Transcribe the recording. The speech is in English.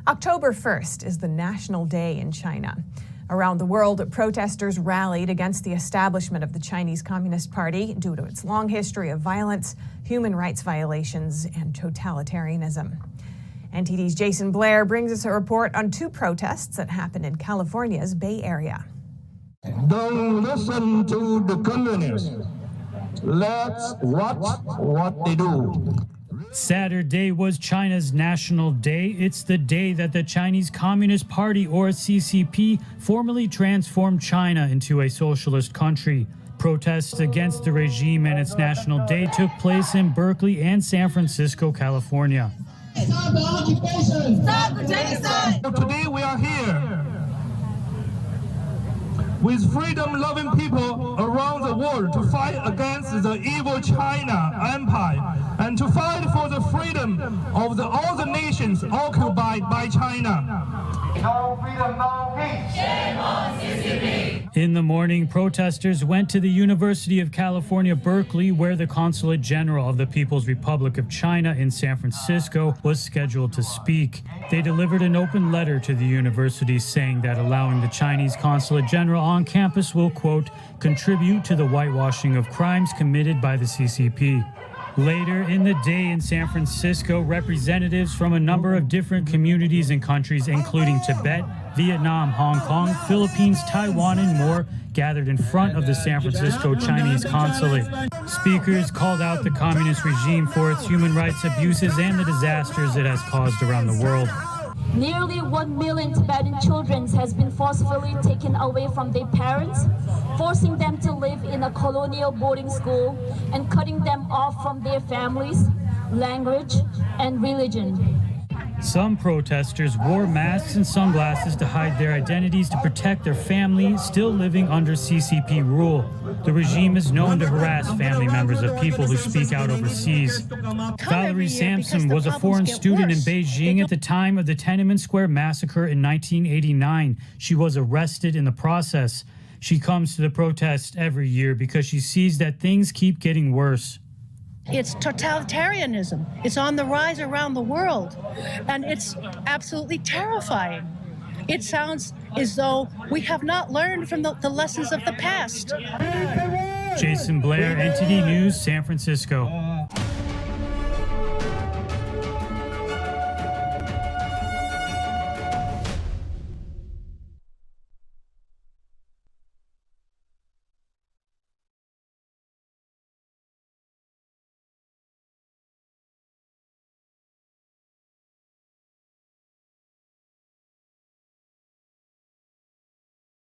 October 1st is the National Day in China. Around the world, protesters rallied against the establishment of the Chinese Communist Party due to its long history of violence, human rights violations, and totalitarianism. NTD's Jason Blair brings us a report on two protests that happened in California's Bay Area. Don't listen to the communists. Let's watch what they do. Saturday was China's National Day. It's the day that the Chinese Communist Party, or CCP, formally transformed China into a socialist country. Protests against the regime and its National Day took place in Berkeley and San Francisco, California. Stop the occupation! Stop the genocide! Today we are here with freedom-loving people around the world to fight against the evil China Empire and to fight for the freedom of all the nations occupied by China. No freedom, no peace. Shame on CCP. In the morning, protesters went to the University of California, Berkeley, where the Consulate General of the People's Republic of China in San Francisco was scheduled to speak. They delivered an open letter to the university saying that allowing the Chinese Consulate General on campus will, quote, contribute to the whitewashing of crimes committed by the CCP. Later in the day in San Francisco, representatives from a number of different communities and countries, including Tibet, Vietnam, Hong Kong, Philippines, Taiwan, and more, gathered in front of the San Francisco Chinese consulate. Speakers called out the communist regime for its human rights abuses and the disasters it has caused around the world. Nearly 1 million Tibetan children has been forcibly taken away from their parents, forcing them to live in a colonial boarding school and cutting them off from their families, language, and religion. Some protesters wore masks and sunglasses to hide their identities to protect their family still living under CCP rule. The regime is known to harass family members of people who speak out overseas. Valerie Sampson was a foreign student in Beijing at the time of the Tiananmen Square massacre in 1989. She was arrested in the process. She comes to the protest every year because she sees that things keep getting worse. It's totalitarianism. It's on the rise around the world, and it's absolutely terrifying. It sounds as though we have not learned from the lessons of the past. Jason Blair, NTD News, San Francisco.